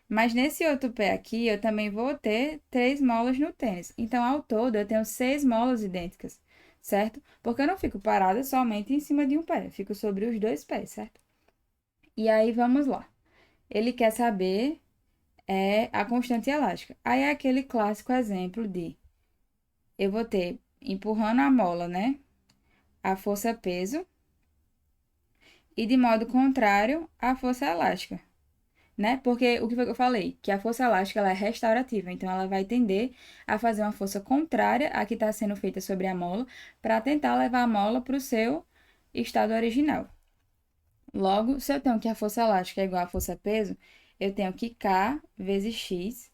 Mas nesse outro pé aqui, eu também vou ter três molas no tênis. Então, ao todo, eu tenho seis molas idênticas, certo? Porque eu não fico parada somente em cima de um pé, eu fico sobre os dois pés, certo? E aí, vamos lá. Ele quer saber a constante elástica. Aí é aquele clássico exemplo de eu vou ter empurrando a mola, né? A força peso e de modo contrário a força elástica, né? Porque o que foi que eu falei? Que a força elástica ela é restaurativa, então ela vai tender a fazer uma força contrária à que está sendo feita sobre a mola para tentar levar a mola para o seu estado original. Logo, se eu tenho que a força elástica é igual à força peso, eu tenho que K vezes X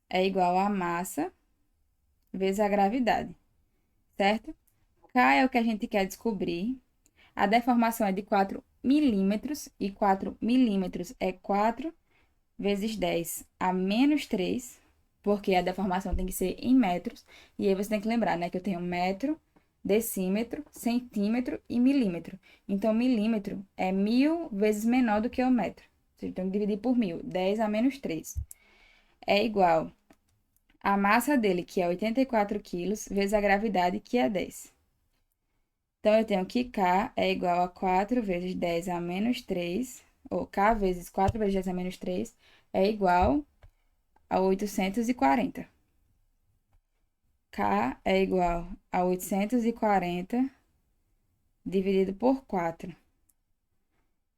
é igual a massa vezes a gravidade, certo? K é o que a gente quer descobrir. A deformação é de 4 milímetros, e 4 milímetros é 4 vezes 10 a menos 3, porque a deformação tem que ser em metros. E aí você tem que lembrar, né, que eu tenho metro, decímetro, centímetro e milímetro. Então, milímetro é 1.000 vezes menor do que o metro. Você tem que dividir por 1.000. 10 a menos 3 é igual a massa dele, que é 84 quilos, vezes a gravidade, que é 10. Então, eu tenho que K é igual a 4 vezes 10 a menos 3, ou K vezes 4 vezes 10 a menos 3, é igual a 840. K é igual a 840 dividido por 4,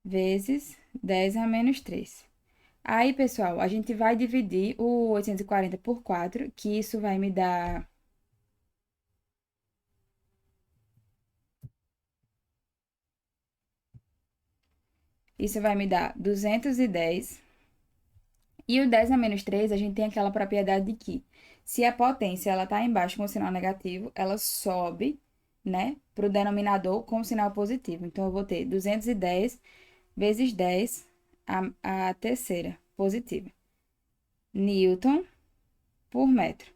vezes 10 a menos 3. Aí, pessoal, a gente vai dividir o 840 por 4, que isso vai me dar... Isso vai me dar 210. E o 10 a menos 3, a gente tem aquela propriedade de que, se a potência ela está embaixo com o sinal negativo, ela sobe, né, para o denominador com o sinal positivo. Então, eu vou ter 210 vezes 10 a terceira positiva. Newton por metro.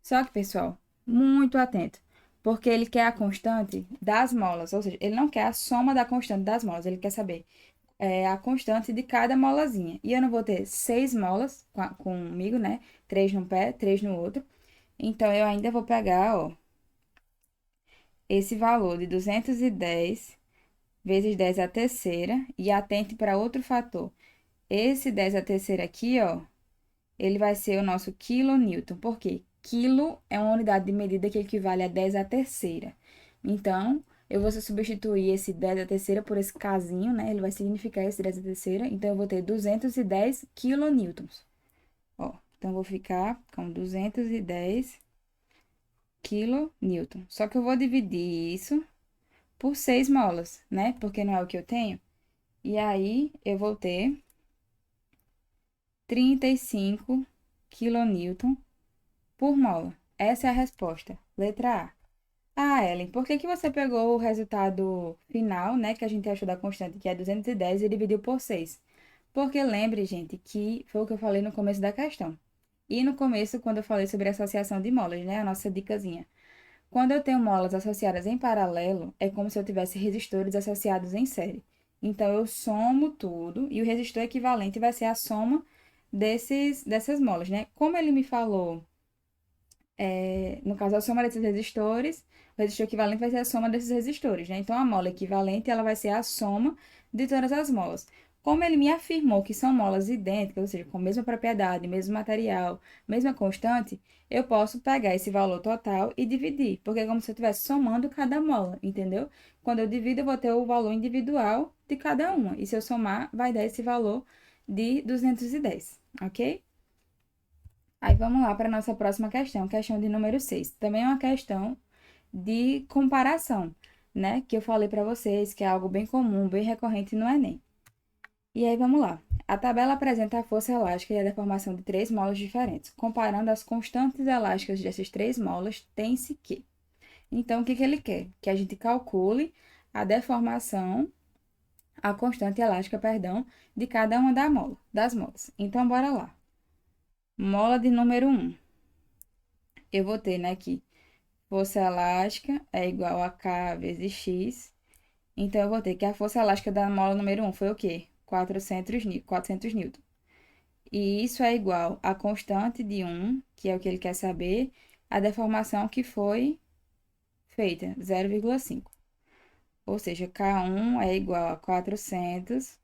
Só que, pessoal, muito atento. Porque ele quer a constante das molas, ou seja, ele não quer a soma da constante das molas, ele quer saber a constante de cada molazinha. E eu não vou ter 6 molas comigo, né? 3 num pé, 3 no outro. Então, eu ainda vou pegar, ó, esse valor de 210 vezes 10 à terceira e atente para outro fator. Esse 10 à terceira aqui, ó, ele vai ser o nosso quilonewton. Por quê? Quilo é uma unidade de medida que equivale a 10 à terceira. Então, eu vou substituir esse 10 à terceira por esse casinho, né? Ele vai significar esse 10 à terceira. Então, eu vou ter 210 quilonewtons. Ó, então, eu vou ficar com 210 quilonewton. Só que eu vou dividir isso por 6 molas, né? Porque não é o que eu tenho. E aí, eu vou ter 35 quilonewton por mola. Essa é a resposta. Letra A. Ah, Ellen, por que que você pegou o resultado final, né, que a gente achou da constante, que é 210, e dividiu por 6? Porque lembre, gente, que foi o que eu falei no começo da questão. E no começo, quando eu falei sobre associação de molas, né, a nossa dicasinha. Quando eu tenho molas associadas em paralelo, é como se eu tivesse resistores associados em série. Então, eu somo tudo e o resistor equivalente vai ser a soma dessas molas, né? Como ele me falou no caso, a soma desses resistores, o resistor equivalente vai ser a soma desses resistores, né? Então, a mola equivalente, ela vai ser a soma de todas as molas. Como ele me afirmou que são molas idênticas, ou seja, com a mesma propriedade, mesmo material, mesma constante, eu posso pegar esse valor total e dividir, porque é como se eu estivesse somando cada mola, entendeu? Quando eu divido, eu vou ter o valor individual de cada uma, e se eu somar, vai dar esse valor de 210, ok? Aí vamos lá para a nossa próxima questão de número 6. Também é uma questão de comparação, né? Que eu falei para vocês que é algo bem comum, bem recorrente no Enem. E aí vamos lá. A tabela apresenta a força elástica e a deformação de 3 molas diferentes. Comparando as constantes elásticas dessas 3 molas, tem-se que. Então, o que que ele quer? Que a gente calcule a deformação, a constante elástica, perdão, de cada uma das molas. Então, bora lá. Mola de número 1. Eu vou ter, né, aqui, força elástica é igual a K vezes X. Então, eu vou ter que a força elástica da mola número 1 foi o quê? 400 newton. E isso é igual a constante de 1, que é o que ele quer saber, a deformação que foi feita, 0,5. Ou seja, K1 é igual a 400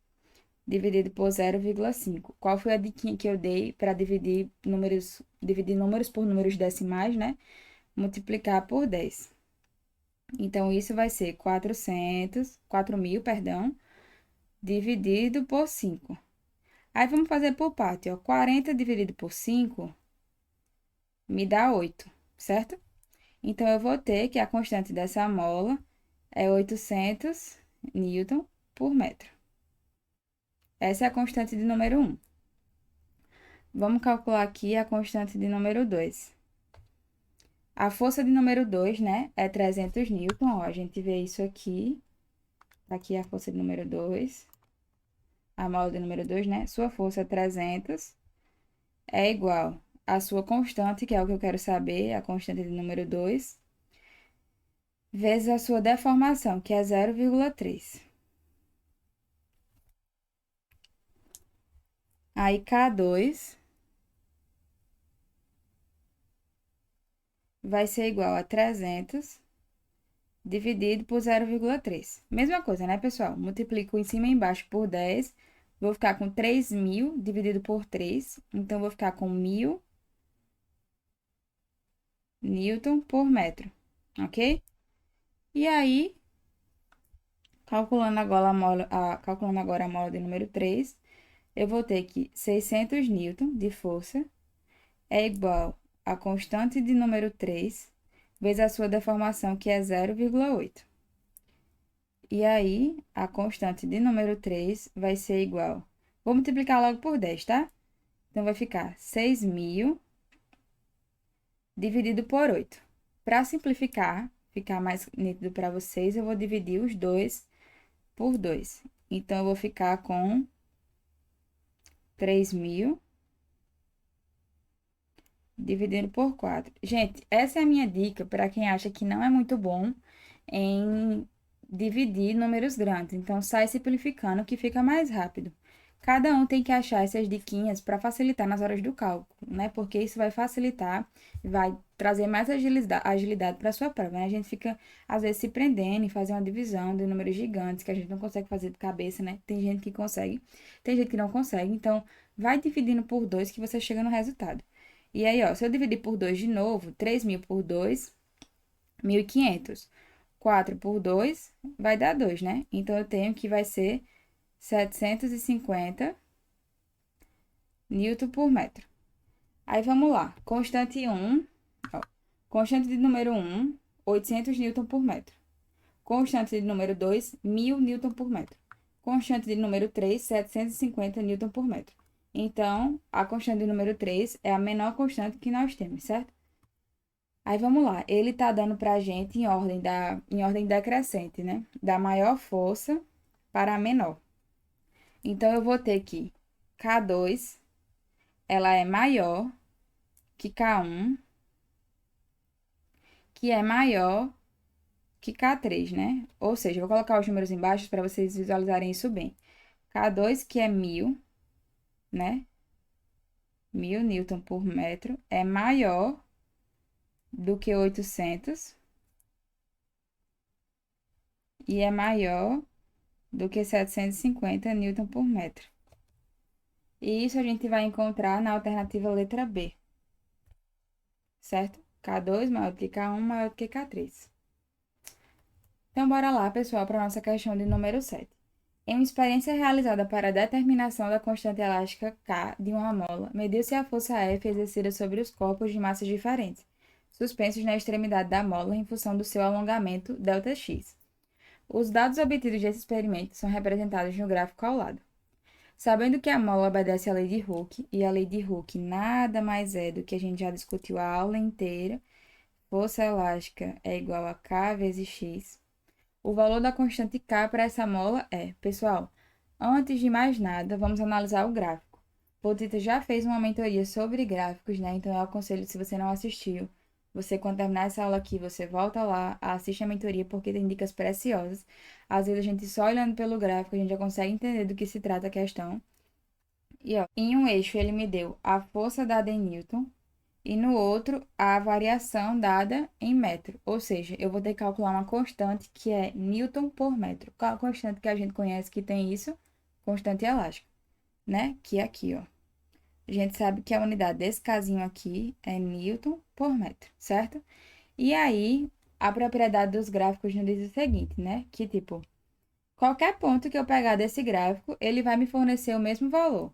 dividido por 0,5. Qual foi a diquinha que eu dei para dividir números por números decimais, né? Multiplicar por 10. Então, isso vai ser 4.000, perdão, dividido por 5. Aí, vamos fazer por parte, ó. 40 dividido por 5 me dá 8, certo? Então, eu vou ter que a constante dessa mola é 800 newton por metro. Essa é a constante de número 1. Vamos calcular aqui a constante de número 2. A força de número 2, né, é 300 newton, ó. A gente vê isso aqui. Aqui a força de número 2. A mola de número 2, né? Sua força 300 é igual à sua constante, que é o que eu quero saber, a constante de número 2, vezes a sua deformação, que é 0,3. Aí, K2 vai ser igual a 300 dividido por 0,3. Mesma coisa, né, pessoal? Multiplico em cima e embaixo por 10. Vou ficar com 3.000 dividido por 3. Então, vou ficar com 1.000 newton por metro, ok? E aí, calculando agora a mola de número 3, eu vou ter que 600 newton de força é igual a constante de número 3 vezes a sua deformação, que é 0,8. E aí, a constante de número 3 vai ser igual. Vou multiplicar logo por 10, tá? Então, vai ficar 6.000 dividido por 8. Para simplificar, ficar mais nítido para vocês, eu vou dividir os dois por 2. Então, eu vou ficar com 3.000 dividindo por 4. Gente, essa é a minha dica para quem acha que não é muito bom em dividir números grandes. Então, sai simplificando que fica mais rápido. Cada um tem que achar essas diquinhas para facilitar nas horas do cálculo, né? Porque isso vai facilitar, vai trazer mais agilidade para a sua prova, né? A gente fica, às vezes, se prendendo em fazer uma divisão de números gigantes que a gente não consegue fazer de cabeça, né? Tem gente que consegue, tem gente que não consegue. Então, vai dividindo por 2 que você chega no resultado. E aí, ó, se eu dividir por 2 de novo, 3.000 por 2, 1.500. 4 por 2 vai dar 2, né? Então, eu tenho que vai ser 750 newton por metro. Aí, vamos lá. Constante 1, ó, constante de número 1, 800 newton por metro. Constante de número 2, 1.000 newton por metro. Constante de número 3, 750 newton por metro. Então, a constante de número 3 é a menor constante que nós temos, certo? Aí vamos lá, ele tá dando pra gente em ordem decrescente, né? Da maior força para a menor. Então, eu vou ter que K2, ela é maior que K1, que é maior que K3, né? Ou seja, eu vou colocar os números embaixo para vocês visualizarem isso bem. K2, que é 1.000, né? 1.000 newton por metro, é maior do que 800 e é maior do que 750 newton por metro. E isso a gente vai encontrar na alternativa letra B, certo? K2 maior do que K1 maior do que K3. Então, bora lá, pessoal, para a nossa questão de número 7. Em uma experiência realizada para a determinação da constante elástica K de uma mola, mediu-se a força F exercida sobre os corpos de massas diferentes, suspensos na extremidade da mola em função do seu alongamento ΔX. Os dados obtidos desse experimento são representados no gráfico ao lado. Sabendo que a mola obedece à lei de Hooke, e a lei de Hooke nada mais é do que a gente já discutiu a aula inteira, força elástica é igual a K vezes X. O valor da constante K para essa mola é, pessoal, antes de mais nada, vamos analisar o gráfico. Potita já fez uma mentoria sobre gráficos, né? Então eu aconselho, se você não assistiu, você quando terminar essa aula aqui, você volta lá, assiste a mentoria, porque tem dicas preciosas. Às vezes a gente só olhando pelo gráfico, a gente já consegue entender do que se trata a questão. E ó, em um eixo ele me deu a força dada em Newton e no outro a variação dada em metro. Ou seja, eu vou ter que calcular uma constante que é Newton por metro. Qual a constante que a gente conhece que tem isso? Constante elástica, né? Que é aqui, ó. A gente sabe que a unidade desse casinho aqui é Newton por metro, certo? E aí, a propriedade dos gráficos nos diz o seguinte, né? Que tipo, qualquer ponto que eu pegar desse gráfico, ele vai me fornecer o mesmo valor.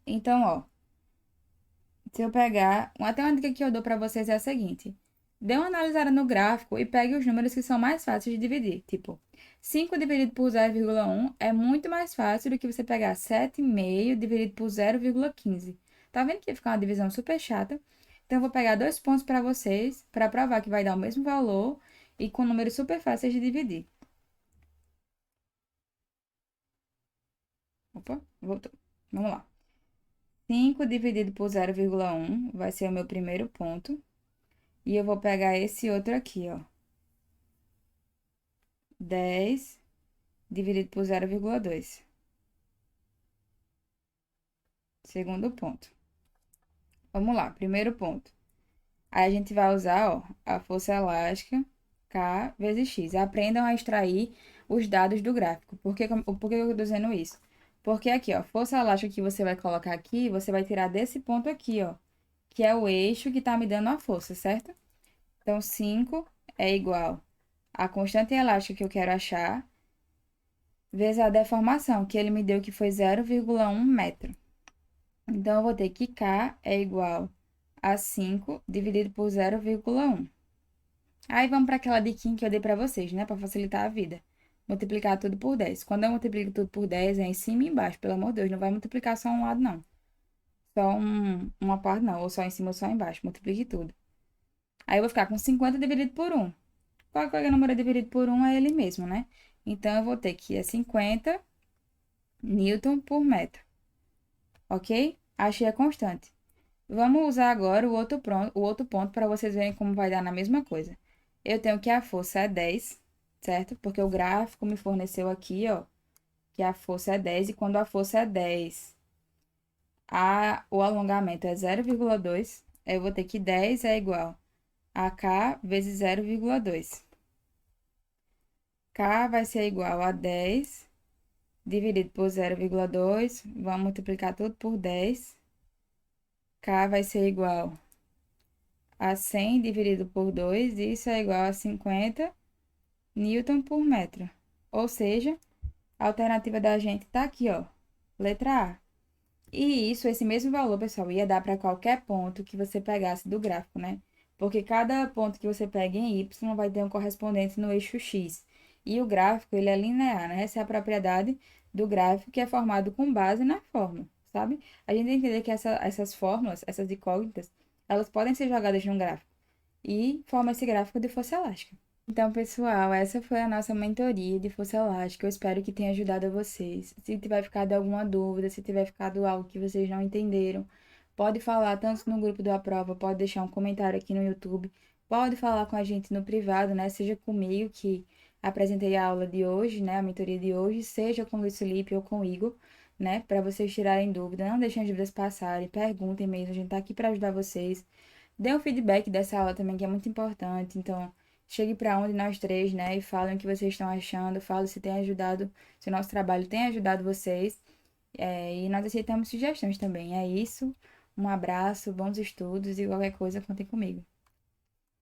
Então, ó, se eu pegar, até uma dica que eu dou para vocês é a seguinte: dê uma analisada no gráfico e pegue os números que são mais fáceis de dividir. Tipo, 5 dividido por 0,1 é muito mais fácil do que você pegar 7,5 dividido por 0,15. Tá vendo que ia ficar uma divisão super chata? Então, eu vou pegar 2 pontos para vocês, para provar que vai dar o mesmo valor e com números super fáceis de dividir. Opa, voltou. Vamos lá. 5 dividido por 0,1 vai ser o meu primeiro ponto. E eu vou pegar esse outro aqui, ó. 10 dividido por 0,2. Segundo ponto. Vamos lá, primeiro ponto. Aí a gente vai usar, ó, a força elástica K vezes X. Aprendam a extrair os dados do gráfico. Por que eu tô dizendo isso? Porque aqui, ó, força elástica que você vai colocar aqui, você vai tirar desse ponto aqui, ó, que é o eixo que tá me dando a força, certo? Então, 5 é igual à constante elástica que eu quero achar, vezes a deformação, que ele me deu que foi 0,1 metro. Então, eu vou ter que K é igual a 5 dividido por 0,1. Aí, vamos para aquela diquinha que eu dei para vocês, né? Para facilitar a vida. Multiplicar tudo por 10. Quando eu multiplico tudo por 10, é em cima e embaixo. Pelo amor de Deus, não vai multiplicar só um lado, não. Só uma parte, não. Ou só em cima ou só embaixo. Multiplique tudo. Aí, eu vou ficar com 50 dividido por 1. Qualquer número dividido por 1 é ele mesmo, né? Então, eu vou ter que é 50 newton por metro. Ok? Achei a constante. Vamos usar agora o outro ponto para vocês verem como vai dar na mesma coisa. Eu tenho que a força é 10, certo? Porque o gráfico me forneceu aqui, ó, que a força é 10 e quando a força é 10, o alongamento é 0,2, eu vou ter que 10 é igual a K vezes 0,2. K vai ser igual a 10 dividido por 0,2. Vamos multiplicar tudo por 10. K vai ser igual a 100 dividido por 2. Isso é igual a 50 newton por metro. Ou seja, a alternativa da gente tá aqui, ó. Letra A. E isso, esse mesmo valor, pessoal, ia dar para qualquer ponto que você pegasse do gráfico, né? Porque cada ponto que você pega em Y vai ter um correspondente no eixo X. E o gráfico, ele é linear, né? Essa é a propriedade do gráfico que é formado com base na fórmula, sabe? A gente tem que entender que essas fórmulas, essas incógnitas, elas podem ser jogadas num gráfico e forma esse gráfico de força elástica. Então, pessoal, essa foi a nossa mentoria de força elástica. Eu espero que tenha ajudado a vocês. Se tiver ficado alguma dúvida, se tiver ficado algo que vocês não entenderam, pode falar tanto no grupo do Aprova, pode deixar um comentário aqui no YouTube, pode falar com a gente no privado, né? Seja comigo que apresentei a aula de hoje, né? A mentoria de hoje, seja com o Luiz Felipe ou com o Igor, né? Para vocês tirarem dúvida, não deixem as dúvidas passarem, perguntem mesmo, a gente tá aqui para ajudar vocês. Dê um feedback dessa aula também, que é muito importante. Então, chegue para um de nós três, né? E falem o que vocês estão achando. Falem se tem ajudado, se o nosso trabalho tem ajudado vocês. E nós aceitamos sugestões também. É isso. Um abraço, bons estudos e qualquer coisa, contem comigo.